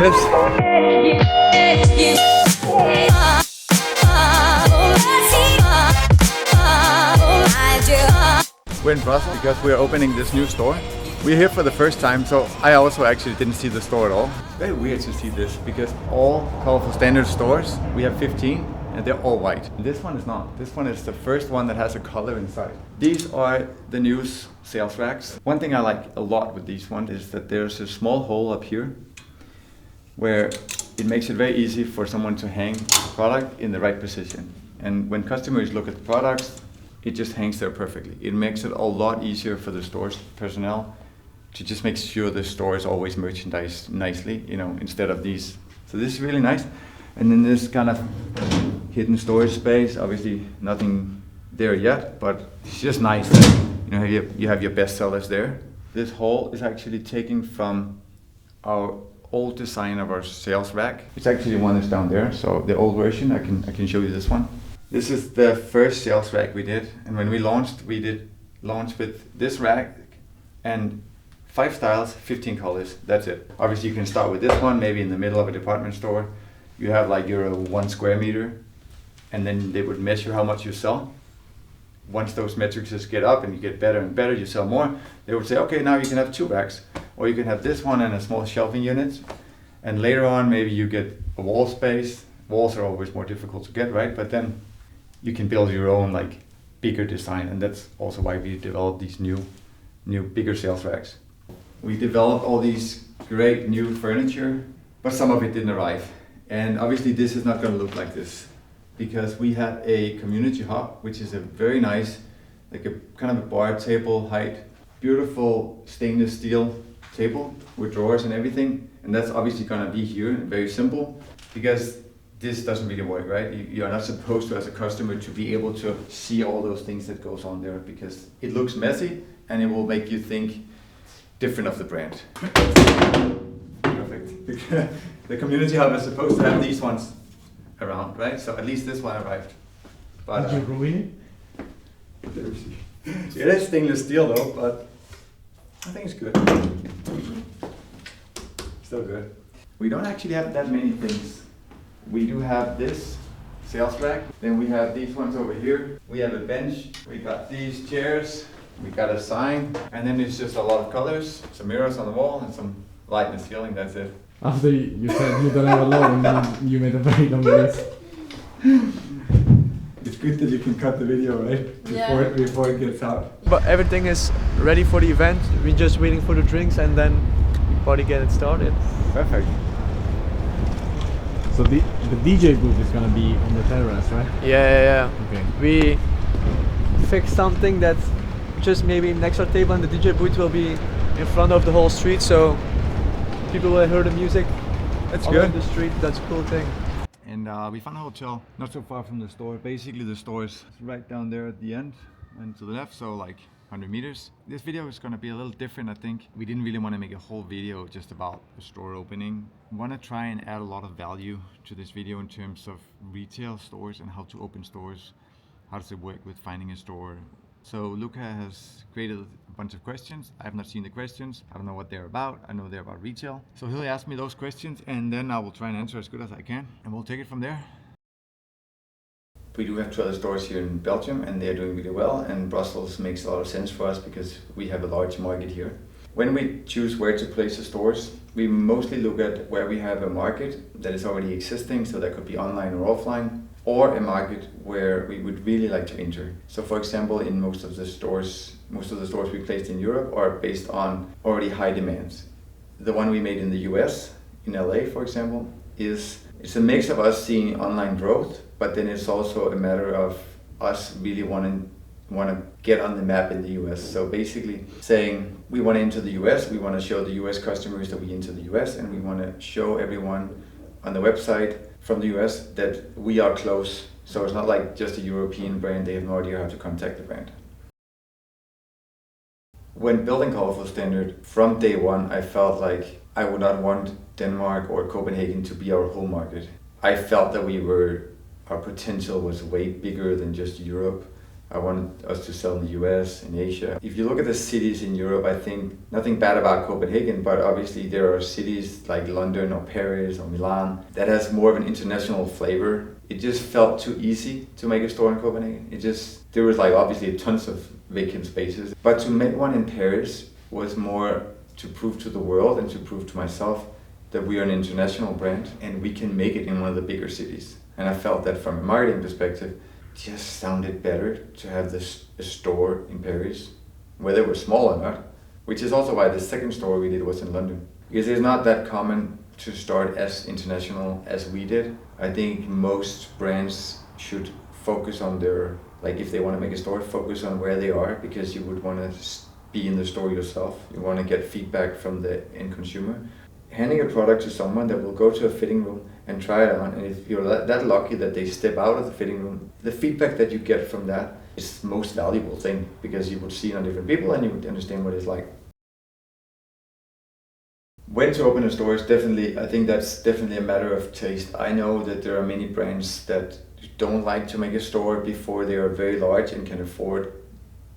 this. We're in Brussels because we're opening this new store. We're here for the first time, so I also actually didn't see the store at all. Very weird to see this because all colorful standard stores, we have 15 and they're all white. This one is not. This one is the first one that has a color inside. These are the new sales racks. One thing I like a lot with these ones is that there's a small hole up here where it makes it very easy for someone to hang the product in the right position. And when customers look at the products, it just hangs there perfectly. It makes it a lot easier for the store's personnel to just make sure the store is always merchandised nicely, you know, instead of these. So this is really nice. And then this kind of hidden storage space, obviously nothing there yet, but it's just nice that, you know, you have your best sellers there. This hole is actually taken from our old design of our sales rack. It's actually one that's down there, so the old version, I can show you this one. This is the first sales rack we did, and when we did launch with this rack and 5 styles, 15 colors, that's it. Obviously you can start with this one, maybe in the middle of a department store. You have like your 1 square meter, and then they would measure how much you sell. Once those metrics get up and you get better and better, you sell more, they would say, okay, now you can have 2 racks, or you can have this one and a small shelving unit. And later on, maybe you get a wall space. Walls are always more difficult to get, right? But then you can build your own like bigger design, and that's also why we developed these new bigger sales racks. We developed all these great new furniture, but some of it didn't arrive. And obviously this is not going to look like this, because we had a community hub, which is a very nice, like a kind of a bar table height, beautiful stainless steel table with drawers and everything. And that's obviously going to be here, very simple, because this doesn't really work, right? You are not supposed to, as a customer, to be able to see all those things that goes on there, because it looks messy and it will make you think different of the brand. Perfect. The community hub is supposed to have these ones around, right? So at least this one arrived. But, did you ruin it? It is stainless steel though, but I think it's good. Still good. We don't actually have that many things. We do have this sales rack, then we have these ones over here. We have a bench, we got these chairs, we got a sign, and then it's just a lot of colors, some mirrors on the wall, and some light in the ceiling, that's it. After you said you don't have a lot, and you made a very long list. It's good that you can cut the video, right? Before it gets out. But everything is ready for the event. We're just waiting for the drinks and then party get it started. Perfect. So the DJ booth is gonna be on the terrace, right? Yeah. Okay. We fixed something that just maybe next to our table, and the DJ booth will be in front of the whole street, so people will hear the music. That's all good. on the street. That's a cool thing. And we found a hotel not so far from the store. Basically the store is right down there at the end and to the left, so like 100 meters. This video is going to be a little different, I think. We didn't really want to make a whole video just about the store opening. We want to try and add a lot of value to this video in terms of retail stores and how to open stores. How does it work with finding a store? So Luca has created a bunch of questions. I have not seen the questions. I don't know what they're about. I know they're about retail. So he'll ask me those questions and then I will try and answer as good as I can. And we'll take it from there. We do have 2 other stores here in Belgium and they're doing really well. And Brussels makes a lot of sense for us because we have a large market here. When we choose where to place the stores, we mostly look at where we have a market that is already existing. So that could be online or offline, or a market where we would really like to enter. So for example, in most of the stores we placed in Europe are based on already high demands. The one we made in the US, in LA for example, it's a mix of us seeing online growth, but then it's also a matter of us really want to get on the map in the US. So basically saying we want to enter the US, we want to show the US customers that we enter the US, and we want to show everyone on the website from the US that we are close. So it's not like just a European brand, they have no idea how to contact the brand. When building Colorful Standard, from day one, I felt like I would not want Denmark or Copenhagen to be our home market. I felt that our potential was way bigger than just Europe. I wanted us to sell in the US, in Asia. If you look at the cities in Europe, I think nothing bad about Copenhagen, but obviously there are cities like London or Paris or Milan that has more of an international flavor. It just felt too easy to make a store in Copenhagen. There was like obviously tons of vacant spaces, but to make one in Paris was more to prove to the world and to prove to myself that we are an international brand and we can make it in one of the bigger cities. And I felt that from a marketing perspective, it just sounded better to have a store in Paris, whether it was small or not, which is also why the second store we did was in London. Because it's not that common to start as international as we did. I think most brands should focus on if they want to make a store, focus on where they are, because you would want to be in the store yourself. You want to get feedback from the end consumer. Handing a product to someone that will go to a fitting room and try it on, and if you're that lucky that they step out of the fitting room, the feedback that you get from that is the most valuable thing, because you would see it on different people and you would understand what it's like. When to open a store is I think that's definitely a matter of taste. I know that there are many brands that don't like to make a store before they are very large and can afford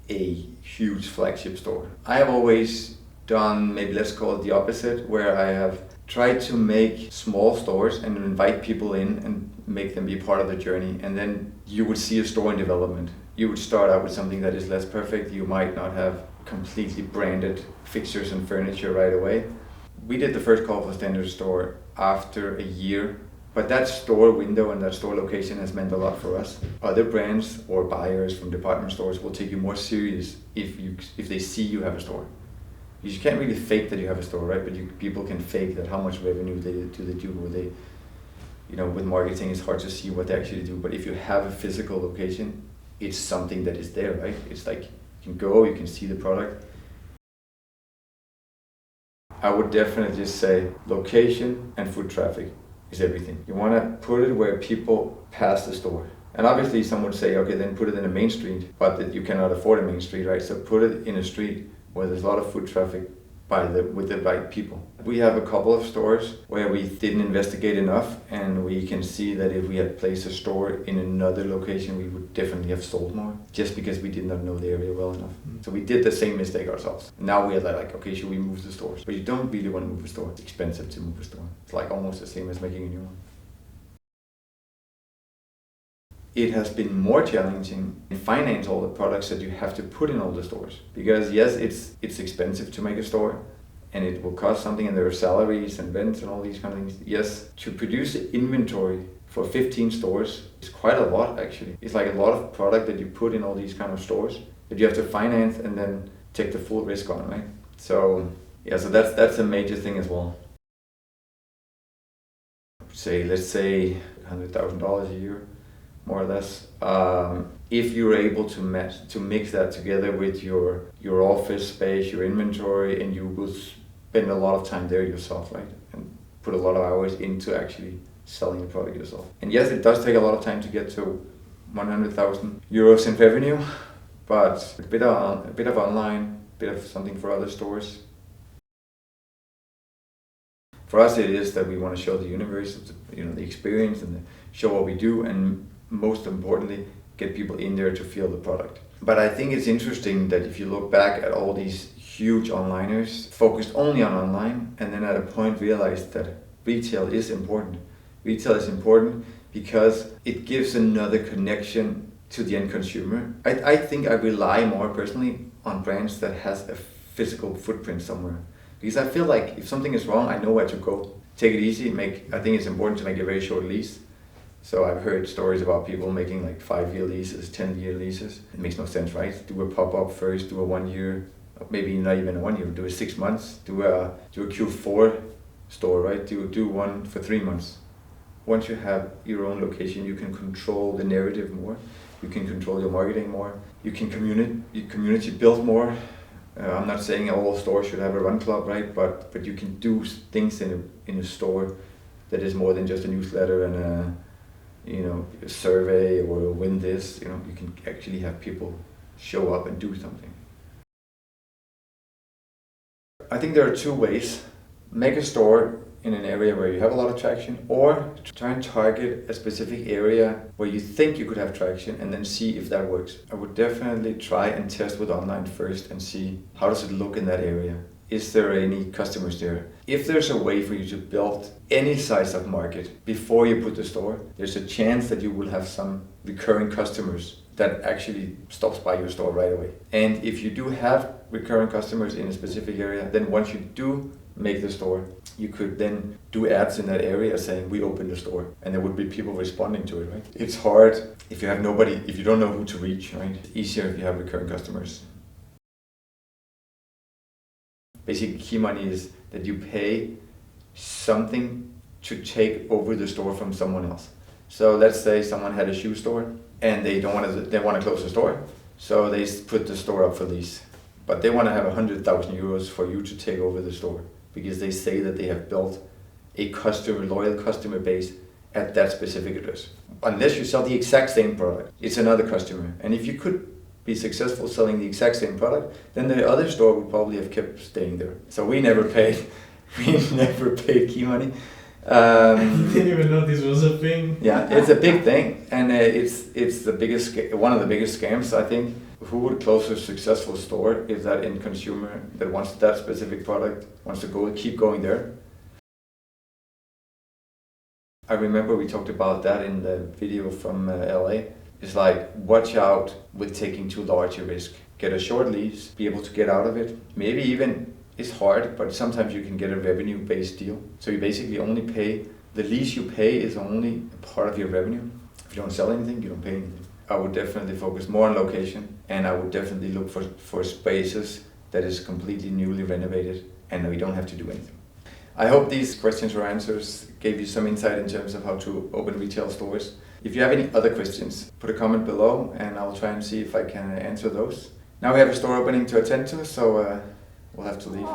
a huge flagship store. I have always done, maybe let's call it the opposite, where I have tried to make small stores and invite people in and make them be part of the journey. And then you would see a store in development. You would start out with something that is less perfect. You might not have completely branded fixtures and furniture right away. We did the first Call for Standard store after a year, but that store window and that store location has meant a lot for us. Other brands or buyers from department stores will take you more serious if they see you have a store. You can't really fake that you have a store, right? But people can fake that how much revenue they do, or they, with marketing it's hard to see what they actually do. But if you have a physical location, it's something that is there, right? It's like you can go, you can see the product. I would definitely just say location and foot traffic is everything. You want to put it where people pass the store. And obviously some would say, okay, then put it in a main street, but that you cannot afford a main street, right? So put it in a street where there's a lot of foot traffic with the right people. We have a couple of stores where we didn't investigate enough, and we can see that if we had placed a store in another location, we would definitely have sold more, just because we did not know the area well enough. So we did the same mistake ourselves. Now we are like, okay, should we move the stores? But you don't really want to move a store. It's expensive to move a store. It's like almost the same as making a new one. It has been more challenging to finance all the products that you have to put in all the stores. Because yes, it's expensive to make a store, and it will cost something, and there are salaries and rents and all these kind of things. Yes, to produce inventory for 15 stores is quite a lot actually. It's like a lot of product that you put in all these kind of stores that you have to finance and then take the full risk on, right? So yeah, so that's a major thing as well. Let's say $100,000 a year, more or less. If you're able to mix that together with your office space, your inventory, and you will spend a lot of time there yourself, right? And put a lot of hours into actually selling the product yourself. And yes, it does take a lot of time to get to 100,000 euros in revenue, but a bit of online, a bit of something for other stores. For us, it is that we want to show the universe, the experience, and show what we do, and most importantly, get people in there to feel the product. But I think it's interesting that if you look back at all these huge onliners focused only on online, and then at a point realized that retail is important. Retail is important because it gives another connection to the end consumer. I think I rely more personally on brands that has a physical footprint somewhere. Because I feel like if something is wrong, I know where to go. Take it easy. I think it's important to make a very short lease. So I've heard stories about people making like 5-year leases, 10-year leases. It makes no sense, right? Do a pop-up first, do a 1 year, maybe not even a 1 year, do a 6 months, do a Q4 store, right? Do one for 3 months. Once you have your own location, you can control the narrative more. You can control your marketing more. You can community build more. I'm not saying all stores should have a run club, right? But you can do things in a store that is more than just a newsletter and a survey or win this. You can actually have people show up and do something. I think there are two ways. Make a store in an area where you have a lot of traction, or try and target a specific area where you think you could have traction and then see if that works. I would definitely try and test with online first and see how does it look in that area. Is there any customers there? If there's a way for you to build any size of market before you put the store, there's a chance that you will have some recurring customers that actually stops by your store right away. And if you do have recurring customers in a specific area, then once you do make the store, you could then do ads in that area saying we opened the store, and there would be people responding to it, right? It's hard if you have nobody, if you don't know who to reach, right? It's easier if you have recurring customers. Basically, key money is that you pay something to take over the store from someone else. So let's say someone had a shoe store and they want to close the store, so they put the store up for lease. But they want to have 100,000 euros for you to take over the store because they say that they have built a loyal customer base at that specific address. Unless you sell the exact same product, it's another customer. And if you could be successful selling the exact same product, then the other store would probably have kept staying there. So we never paid key money. I didn't even know this was a thing. Yeah, it's a big thing, and it's the biggest, one of the biggest scams, I think. Who would close a successful store if that end consumer that wants that specific product wants to keep going there? I remember we talked about that in the video from LA. It's like, watch out with taking too large a risk. Get a short lease, be able to get out of it. Maybe even, it's hard, but sometimes you can get a revenue-based deal. So you basically only pay, the lease you pay is only a part of your revenue. If you don't sell anything, you don't pay anything. I would definitely focus more on location, and I would definitely look for spaces that is completely newly renovated and we don't have to do anything. I hope these questions or answers gave you some insight in terms of how to open retail stores. If you have any other questions, put a comment below and I'll try and see if I can answer those. Now we have a store opening to attend to, so we'll have to leave.